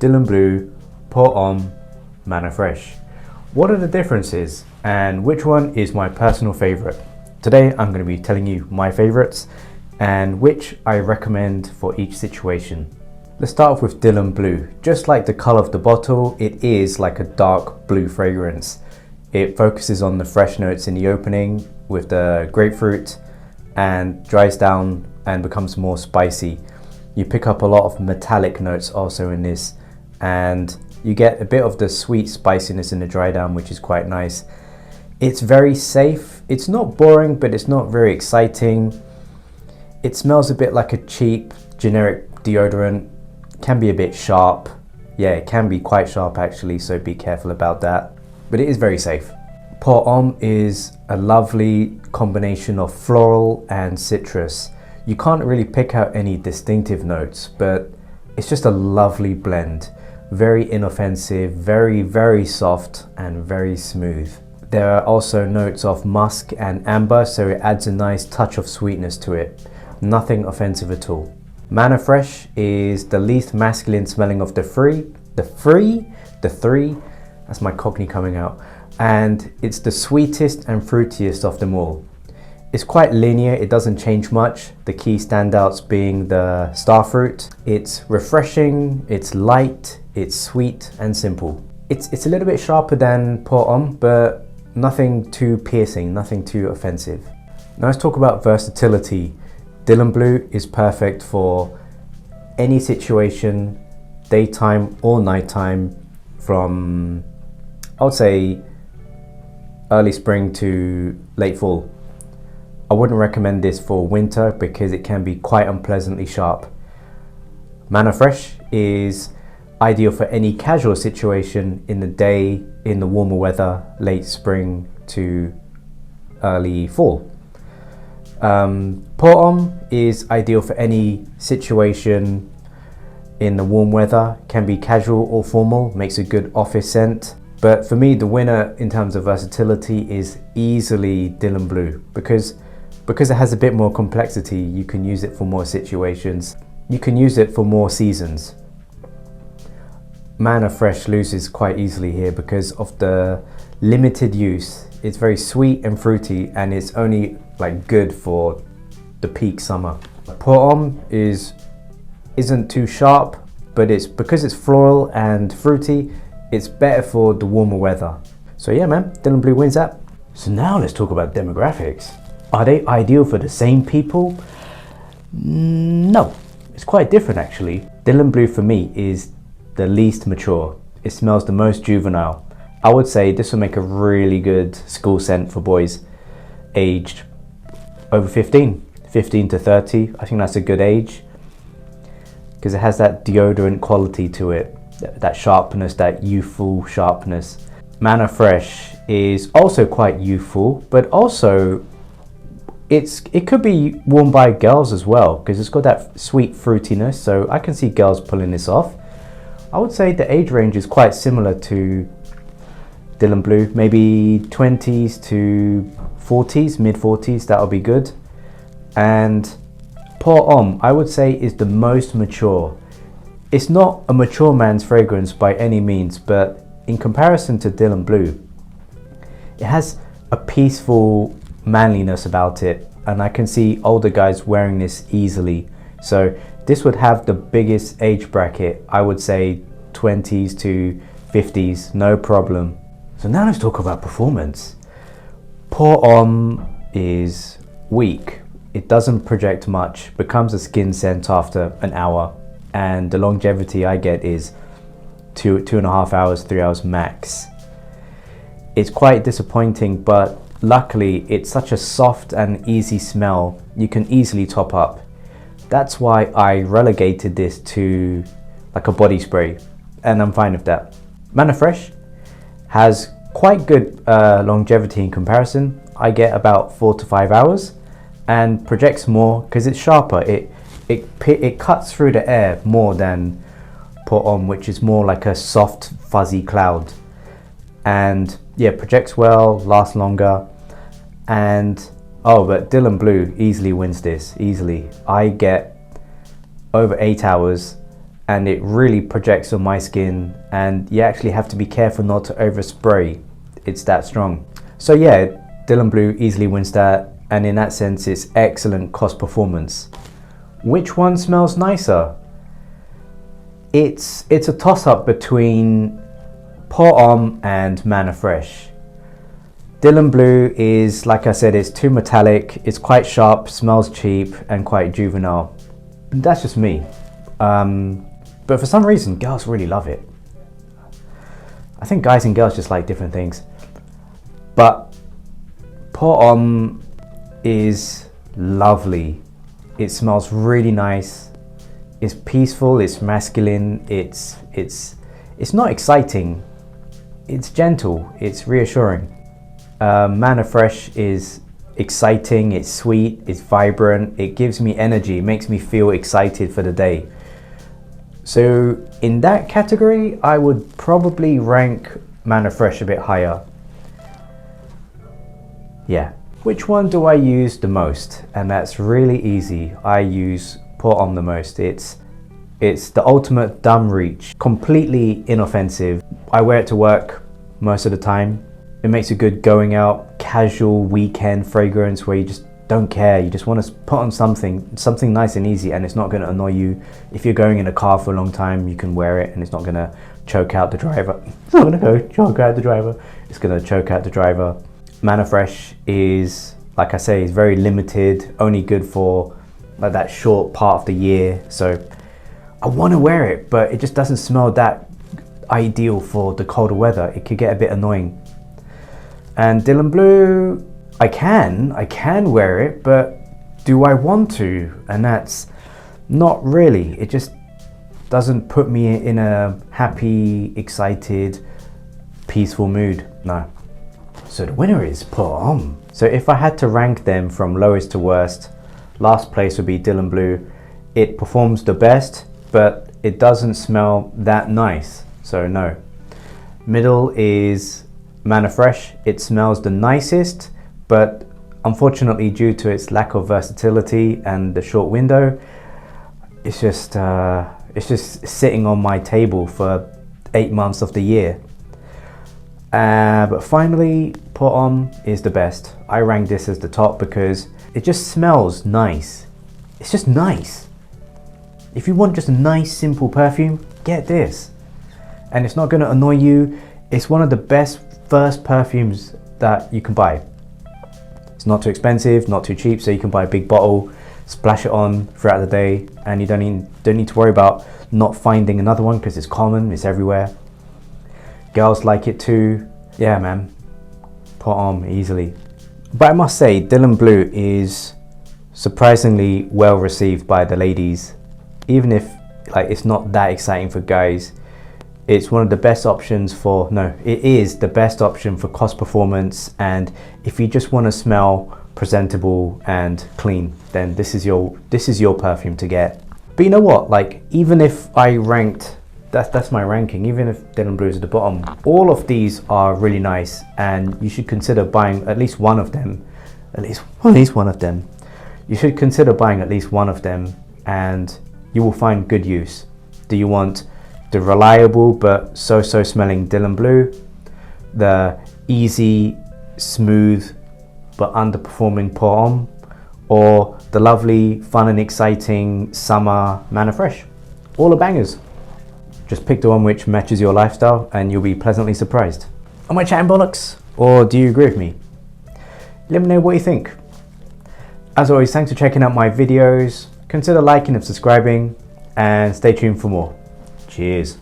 Dylan Blue, Homme, Eau Fraiche. What are the differences and which one is my personal favorite? Today I'm going to be telling you my favorites and which I recommend for each situation. Let's start off with Dylan Blue. Just like the color of the bottle, it is like a dark blue fragrance. It focuses on the fresh notes in the opening with the grapefruit and dries down and becomes more spicy. You pick up a lot of metallic notes also in this, and you get a bit of the sweet spiciness in the dry down, which is quite nice. It's very safe. It's not boring, but it's not very exciting. It smells a bit like a cheap generic deodorant. Can be a bit sharp. Yeah, it can be quite sharp actually, so be careful about that. But it is very safe. Homme is a lovely combination of floral and citrus. You can't really pick out any distinctive notes, but it's just a lovely blend. Very inoffensive, very soft and very smooth. There are also notes of musk and amber, so it adds a nice touch of sweetness to it. Nothing offensive at all. Eau Fraiche is the least masculine smelling of the three. That's my Cockney coming out. And it's the sweetest and fruitiest of them all. It's quite linear, it doesn't change much. The key standouts being the starfruit. It's refreshing, it's light, it's sweet and simple. It's a little bit sharper than Homme, but nothing too piercing, nothing too offensive. Now let's talk about versatility. Dylan Blue is perfect for any situation, daytime or nighttime, from I would say early spring to late fall. I wouldn't recommend this for winter because it can be quite unpleasantly sharp. Eau Fraiche is ideal for any casual situation in the day, in the warmer weather, late spring to early fall. Homme is ideal for any situation in the warm weather, can be casual or formal, makes a good office scent. But for me, the winner in terms of versatility is easily Dylan Blue because it has a bit more complexity. You can use it for more situations. You can use it for more seasons. Eau Fraiche loses quite easily here because of the limited use. It's very sweet and fruity, and it's only like good for the peak summer. Homme isn't too sharp, but because it's floral and fruity, it's better for the warmer weather. So yeah man, Dylan Blue wins that. So now let's talk about demographics. Are they ideal for the same people? No, it's quite different actually. Dylan Blue for me is the least mature. It smells the most juvenile. I would say this will make a really good school scent for boys aged over 15 to 30. I think that's a good age because it has that deodorant quality to it, that sharpness, that youthful sharpness. Eau Fraiche is also quite youthful, but also it could be worn by girls as well because it's got that sweet fruitiness, so I can see girls pulling this off. I would say the age range is quite similar to Dylan Blue, maybe 20s to 40s, mid 40s, that'll be good. And Homme, I would say, is the most mature. It's not a mature man's fragrance by any means, but in comparison to Dylan Blue, it has a peaceful manliness about it, and I can see older guys wearing this easily. So this would have the biggest age bracket, I would say 20s to 50s, no problem. So now let's talk about performance. Homme is weak. It doesn't project much, becomes a skin scent after an hour, and the longevity I get is 2.5 hours, 3 hours max. It's quite disappointing, but luckily it's such a soft and easy smell, you can easily top up. That's why I relegated this to like a body spray, and I'm fine with that. Eau Fraiche has quite good longevity in comparison. I get about 4 to 5 hours and projects more because it's sharper. It cuts through the air more than Homme, which is more like a soft fuzzy cloud. And yeah, projects well, lasts longer. And but Dylan Blue easily wins this, easily. I get over 8 hours and it really projects on my skin, and you actually have to be careful not to overspray. It's that strong. So yeah, Dylan Blue easily wins that, and in that sense it's excellent cost performance. Which one smells nicer? It's a toss-up between Pour Homme and Manor Fresh. Dylan Blue is, like I said, it's too metallic, it's quite sharp, smells cheap, and quite juvenile. That's just me. But for some reason, girls really love it. I think guys and girls just like different things. But Pour Homme is lovely. It smells really nice. It's peaceful, it's masculine, it's not exciting. It's gentle, it's reassuring. Manor Fresh is exciting, it's sweet, it's vibrant, it gives me energy, it makes me feel excited for the day. So in that category, I would probably rank Manor Fresh a bit higher. Yeah. Which one do I use the most? And that's really easy. I use Pour Homme the most. It's the ultimate dumb reach, completely inoffensive. I wear it to work most of the time. It makes a good going out, casual weekend fragrance where you just don't care. You just want to put on something nice and easy, and it's not going to annoy you. If you're going in a car for a long time, you can wear it and it's not going to choke out the driver. It's not going to choke out the driver. It's going to choke out the driver. Manor Fresh is, like I say, is very limited, only good for like that short part of the year. So I want to wear it, but it just doesn't smell that ideal for the colder weather. It could get a bit annoying. And Dylan Blue, I can wear it, but do I want to? And that's not really. It just doesn't put me in a happy, excited, peaceful mood. No. So the winner is Pour Homme. So if I had to rank them from lowest to worst, last place would be Dylan Blue. It performs the best, but it doesn't smell that nice. So no. Middle is Manor Fresh. It smells the nicest, but unfortunately due to its lack of versatility and the short window, it's just sitting on my table for 8 months of the year. But finally, Pour Homme is the best. I rank this as the top because it just smells nice. It's just nice. If you want just a nice simple perfume, get this. And it's not going to annoy you. It's one of the best first perfumes that you can buy. It's not too expensive, not too cheap, so you can buy a big bottle, splash it on throughout the day, and you don't need to worry about not finding another one because it's common, it's everywhere. Girls like it too. Yeah, man. Pour Homme easily. But I must say, Dylan Blue is surprisingly well received by the ladies. Even if like it's not that exciting for guys, it's one of the best options for, it is the best option for cost performance, and if you just want to smell presentable and clean, then this is your perfume to get. But you know what, like even if I ranked, that's my ranking, even if Dylan Blue is at the bottom, all of these are really nice, and you should consider buying at least one of them. At least one of them. You should consider buying at least one of them, and you will find good use. Do you want the reliable but so smelling Dylan Blue, the easy, smooth but underperforming Pour Homme, or the lovely, fun and exciting summer Manor Fresh? All are bangers. Just pick the one which matches your lifestyle and you'll be pleasantly surprised. Am I chatting bollocks, or do you agree with me? Let me know what you think. As always, thanks for checking out my videos. Consider liking and subscribing, and stay tuned for more. Cheers.